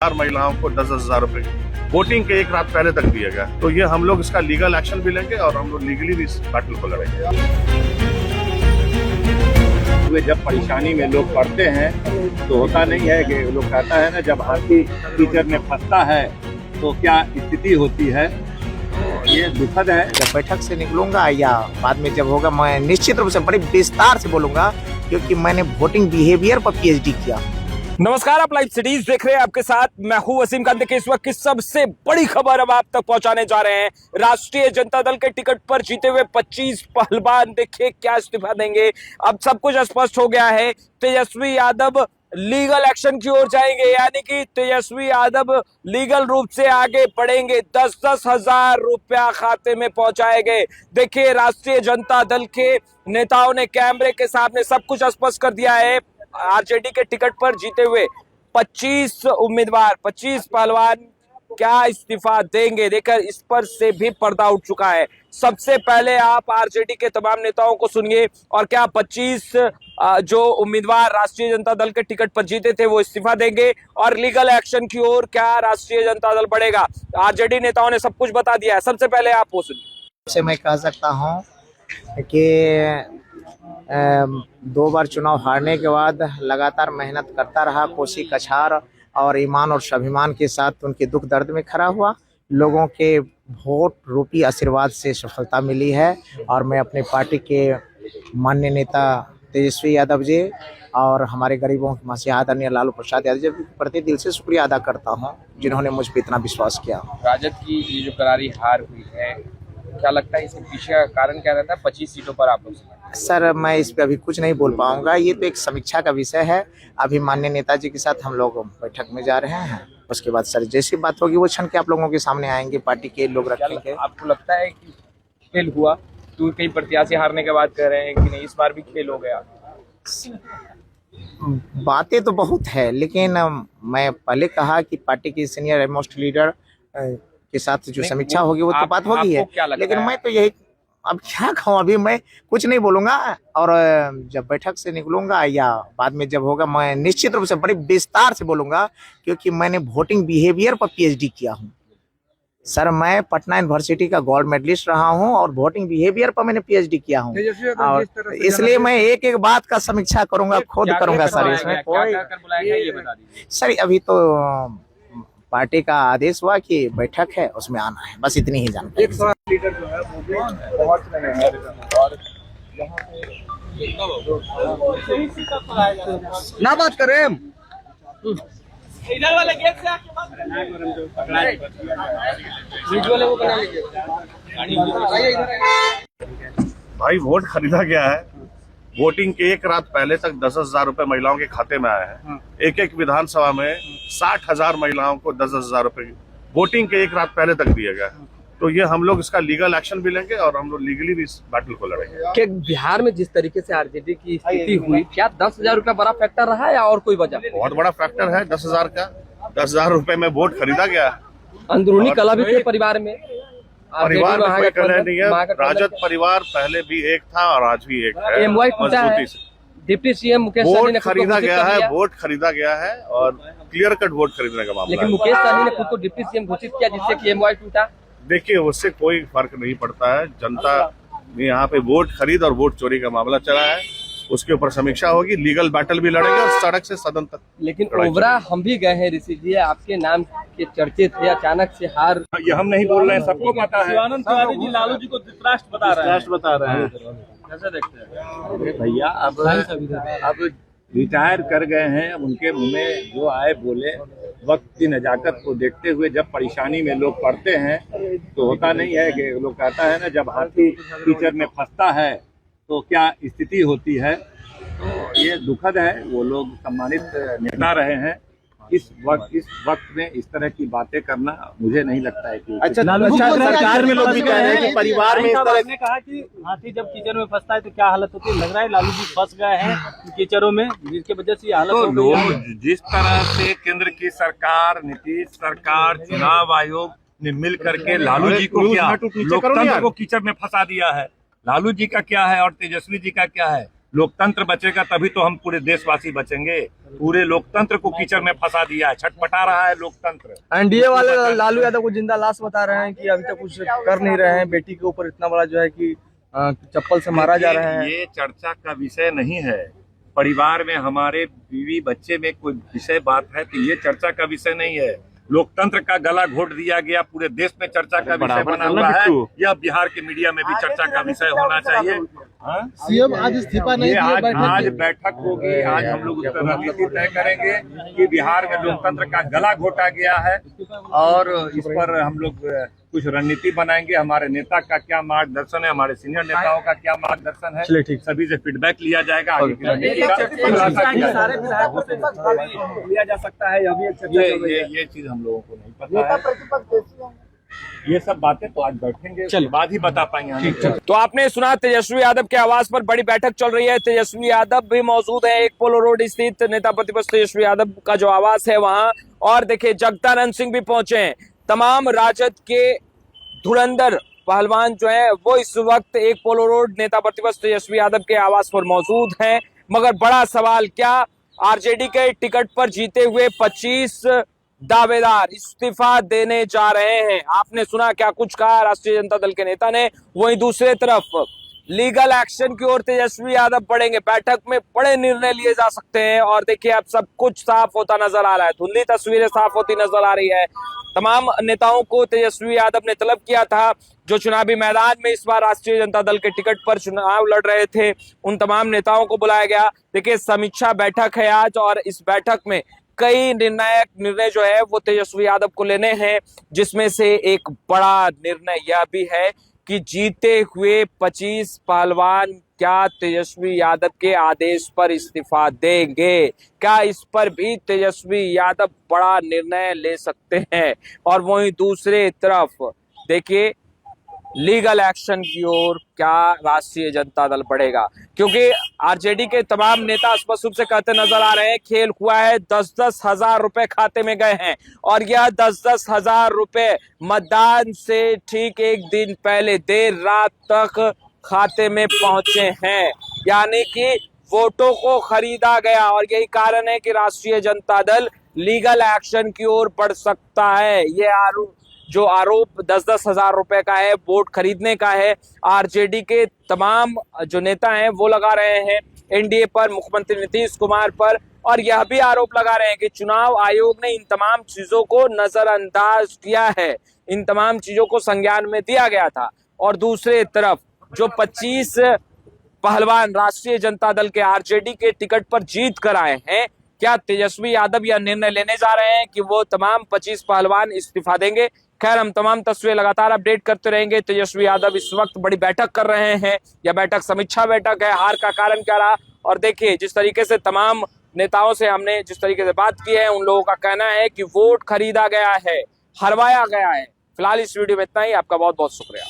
4 महिलाओं को 10,000 रुपए वोटिंग के एक रात पहले तक दिया गया। तो ये हम लोग इसका लीगल एक्शन भी लेंगे और हम लोग लीगली भी इस बैटल को लड़ेंगे। जब परेशानी में लोग पड़ते हैं तो होता नहीं है कि लोग कहता है ना, जब हाथी कीचड़ में फंसता है तो क्या स्थिति होती है। ये दुखद है। जब बैठक से निकलूंगा या बाद में जब होगा, मैं निश्चित रूप से बड़े विस्तार से बोलूंगा, क्योंकि मैंने वोटिंग बिहेवियर पर पीएचडी किया। नमस्कार, आप लाइव सिटीज देख रहे हैं। आपके साथ मैं हूं वसीम खान। देखिए, इस वक्त की सबसे बड़ी खबर अब आप तक पहुंचाने जा रहे हैं। राष्ट्रीय जनता दल के टिकट पर जीते हुए 25 पहलवान देखिए क्या इस्तीफा देंगे। अब सब कुछ स्पष्ट हो गया है। तेजस्वी यादव लीगल एक्शन की ओर जाएंगे, यानी कि तेजस्वी यादव लीगल रूप से आगे बढ़ेंगे। 10-10 हजार रुपया खाते में पहुंचाएंगे। देखिए, राष्ट्रीय जनता दल के नेताओं ने कैमरे के सामने सब कुछ स्पष्ट कर दिया है। आरजेडी के टिकट पर जीते हुए 25 उम्मीदवार, 25 पहलवान क्या इस्तीफा देंगे, देखकर इस पर से भी पर्दा उठ चुका है। सबसे पहले आप आरजेडी के तमाम नेताओं को सुनिए, और क्या 25 जो उम्मीदवार राष्ट्रीय जनता दल के टिकट पर जीते थे वो इस्तीफा देंगे और लीगल एक्शन की ओर क्या राष्ट्रीय जनता दल बढ़ेगा। आरजेडी नेताओं ने सब कुछ बता दिया है। सबसे पहले आप वो सुनिए। से मैं कह सकता हूँ कि 2 बार चुनाव हारने के बाद लगातार मेहनत करता रहा, कोसी कछार और ईमान और स्वाभिमान के साथ उनके दुख दर्द में खड़ा हुआ। लोगों के वोट रूपी आशीर्वाद से सफलता मिली है, और मैं अपने पार्टी के माननीय नेता तेजस्वी यादव जी और हमारे गरीबों के मसीहा आदरणीय लालू प्रसाद यादव जी के प्रति दिल से शुक्रिया अदा करता हूं, जिन्होंने मुझ पर इतना विश्वास किया। राजद की ये जो करारी हार हुई है, क्या लगता है इसके पीछे का कारण क्या रहता है? 25 सीटों पर आप लोग सर, मैं इस पे अभी कुछ नहीं बोल पाऊंगा। ये तो एक समीक्षा का विषय है। अभी माननीय नेताजी के साथ हम लोग बैठक में जा रहे हैं। उसके बाद सर जैसी बात होगी वो क्षण के आप लोगों के सामने आएंगे, पार्टी के लोग रखेंगे। आपको लगता है कि खेल हुआ? तो कई प्रत्याशी हारने के बाद कह रहे हैं कि नहीं, इस बार भी खेल हो गया। बातें तो बहुत है, लेकिन मैं पहले कहा कि पार्टी की सीनियर मोस्ट लीडर के साथ जो समीक्षा होगी वो तो बात होगी है। लेकिन मैं तो यही, अब क्या कहूँ, अभी मैं कुछ नहीं बोलूंगा। और जब बैठक से निकलूंगा या बाद में जब होगा, मैं निश्चित रूप से बड़े विस्तार से बोलूंगा, क्योंकि मैंने वोटिंग बिहेवियर पर पीएचडी किया हूँ। सर, मैं पटना यूनिवर्सिटी का गोल्ड मेडलिस्ट रहा हूँ और वोटिंग बिहेवियर पर मैंने पीएचडी किया हूँ, और इसलिए मैं एक एक बात का समीक्षा करूंगा, खुद करूंगा सर। इसमें कोई सर, अभी तो पार्टी का आदेश हुआ कि बैठक है, उसमें आना है, बस इतनी ही जानकारी। एक लीडर जो है वो भी पहुंच रहे हैं और ना बात करें। इधर वाले गेट से आके भाई, वोट खरीदा गया है। वोटिंग के एक रात पहले तक 10,000 रुपए महिलाओं के खाते में आए हैं। एक विधानसभा में 60,000 महिलाओं को 10,000 रुपए वोटिंग के एक रात पहले तक दिया गया है। तो ये हम लोग इसका लीगल एक्शन भी लेंगे और हम लोग लीगली भी इस बैटल को लड़ेंगे। कि बिहार में जिस तरीके से आरजेडी की स्थिति हुई, क्या 10,000 रुपया बड़ा फैक्टर रहा है या और कोई वजह? बहुत बड़ा फैक्टर है 10,000 का। 10,000 रुपए में वोट खरीदा गया है। अंदरूनी कलह भी थे परिवार में। परिवार में कोई कलह नहीं है। राजद परिवार पहले भी एक था और आज भी एक है। मजबूती से डिप्टी सीएम मुकेश सहनी ने खरीदा गया है, वोट खरीदा गया है और क्लियर कट वोट खरीदने का मामला। लेकिन मुकेश सहनी ने खुद को डिप्टी सीएम घोषित किया, जिससे कि एमवाई टूटा। देखिए, उससे कोई फर्क नहीं पड़ता है। जनता ने यहाँ पे वोट खरीद और वोट चोरी का मामला चला है, उसके ऊपर समीक्षा होगी, लीगल बैटल भी लड़ेंगे और सड़क से सदन तक। लेकिन ओबरा हम भी गए हैं ऋषि जी, आपके नाम के चर्चे थे, अचानक से हार। ये हम नहीं बोल रहे हैं, सबको पता है। शिवानंद तिवारी जी लालू जी को धृतराष्ट्र बता रहे हैं। कैसे देखते हैं भैया? अब रिटायर कर गए हैं, अब उनके मुंह में जो आए बोले। वक्त की नजाकत को देखते हुए जब परेशानी में लोग पड़ते हैं तो होता नहीं है कि लोग कहता है ना, जब हाथी कीचड़ में फंसता है तो क्या स्थिति होती है। तो ये दुखद है। वो लोग सम्मानित नेता रहे हैं। इस वक्त में इस तरह की बातें करना मुझे नहीं लगता है कि अच्छा, सरकार में लोग भी कह रहे हैं कि परिवार में इस तरह ने कहा कि हाथी जब कीचड़ में फंसता है तो क्या हालत होती है। लग रहा है लालू जी फंस गए हैं कीचड़ों में, जिसकी वजह से हालत हो गई है। जिस तरह से केंद्र की सरकार, नीतीश सरकार, चुनाव आयोग ने मिल करके लालू जी को क्या लोकतंत्र को कीचड़ में फंसा दिया है। लालू जी का क्या है और तेजस्वी जी का क्या है? लोकतंत्र बचेगा तभी तो हम पूरे देशवासी बचेंगे। पूरे लोकतंत्र को कीचड़ में फंसा दिया है, छटपटा रहा है लोकतंत्र। एनडीए वाले लालू यादव को जिंदा लाश बता रहे हैं कि अभी तक कुछ कर नहीं रहे हैं, बेटी के ऊपर इतना बड़ा जो है कि चप्पल से मारा जा रहा है। ये चर्चा का विषय नहीं है। परिवार में हमारे बीवी बच्चे में कोई विषय बात है तो ये चर्चा का विषय नहीं है। लोकतंत्र का गला घोट दिया गया, पूरे देश में चर्चा का विषय बना हुआ है। यह बिहार के मीडिया में भी चर्चा का विषय होना चाहिए। सीएम आज इस्तीफा नहीं दिए, आज बैठक होगी, आज हम लोग उसका रणनीति तय करेंगे कि बिहार में लोकतंत्र का गला घोटा गया है और इस पर हम लोग कुछ रणनीति बनाएंगे। हमारे नेता का क्या मार्गदर्शन है, हमारे सीनियर नेताओं का क्या मार्गदर्शन है, चलिए ठीक, सभी से फीडबैक लिया जाएगा। आगे की रणनीति लिया जा सकता है। ये चीज हम लोगों को नहीं पता है। ये सब बातें तो आज बैठेंगे उसके बाद ही बता पाएंगे। तो आपने सुना तेजस्वी यादव के आवास पर बड़ी बैठक चल रही है। तेजस्वी यादव भी मौजूद है एक पोलो रोड स्थित नेता प्रतिपक्ष तेजस्वी यादव का जो आवास है वहां। और देखिए जगदानंद सिंह भी पहुंचे हैं। तमाम राजद के धुरंधर पहलवान जो है वो इस वक्त एक पोलो रोड नेता प्रतिपक्ष तेजस्वी यादव के आवास पर मौजूद हैं। मगर बड़ा सवाल क्या, आरजेडी के टिकट पर जीते हुए 25 दावेदार इस्तीफा देने जा रहे हैं। आपने सुना क्या कुछ कहा राष्ट्रीय जनता दल के नेता ने। वहीं दूसरे तरफ लीगल एक्शन की ओर तेजस्वी यादव बढ़ेंगे। बैठक में बड़े निर्णय लिए जा सकते हैं और देखिए अब सब कुछ साफ होता नजर आ रहा है, धुंधली तस्वीरें साफ होती नजर आ रही है। तमाम नेताओं को तेजस्वी यादव ने तलब किया था जो चुनावी मैदान में इस बार राष्ट्रीय जनता दल के टिकट पर चुनाव लड़ रहे थे, उन तमाम नेताओं को बुलाया गया। देखिए समीक्षा बैठक है आज और इस बैठक में कई निर्णायक निर्णय जो है वो तेजस्वी यादव को लेने हैं, जिसमें से एक बड़ा निर्णय यह भी है कि जीते हुए 25 पहलवान क्या तेजस्वी यादव के आदेश पर इस्तीफा देंगे। क्या इस पर भी तेजस्वी यादव बड़ा निर्णय ले सकते हैं। और वहीं दूसरे तरफ देखिए लीगल एक्शन की ओर क्या राष्ट्रीय जनता दल बढ़ेगा, क्योंकि आरजेडी के तमाम नेता स्पष्ट रूप से कहते नजर आ रहे हैं खेल हुआ है, 10-10 हजार रुपए खाते में गए हैं और यह 10-10 हजार रुपए मतदान से ठीक एक दिन पहले देर रात तक खाते में पहुंचे हैं। यानी कि वोटों को खरीदा गया और यही कारण है कि राष्ट्रीय जनता दल लीगल एक्शन की ओर बढ़ सकता है। ये आरोप 10-10 हजार रुपए का है, वोट खरीदने का है। आरजेडी के तमाम जो नेता हैं वो लगा रहे हैं एनडीए पर, मुख्यमंत्री नीतीश कुमार पर, और यह भी आरोप लगा रहे हैं कि चुनाव आयोग ने इन तमाम चीजों को नजरअंदाज किया है, इन तमाम चीजों को संज्ञान में दिया गया था। और दूसरे तरफ जो 25 पहलवान राष्ट्रीय जनता दल के आरजेडी के टिकट पर जीत कर आए हैं, क्या तेजस्वी यादव यह निर्णय लेने जा रहे हैं कि वो तमाम 25 पहलवान इस्तीफा देंगे। खैर हम तमाम तस्वीरें लगातार अपडेट करते रहेंगे। तेजस्वी यादव इस वक्त बड़ी बैठक कर रहे हैं, यह बैठक समीक्षा बैठक है। हार का कारण क्या रहा, और देखिए जिस तरीके से तमाम नेताओं से हमने जिस तरीके से बात की है, उन लोगों का कहना है कि वोट खरीदा गया है, हरवाया गया है। फिलहाल इस वीडियो में इतना ही। आपका बहुत बहुत शुक्रिया।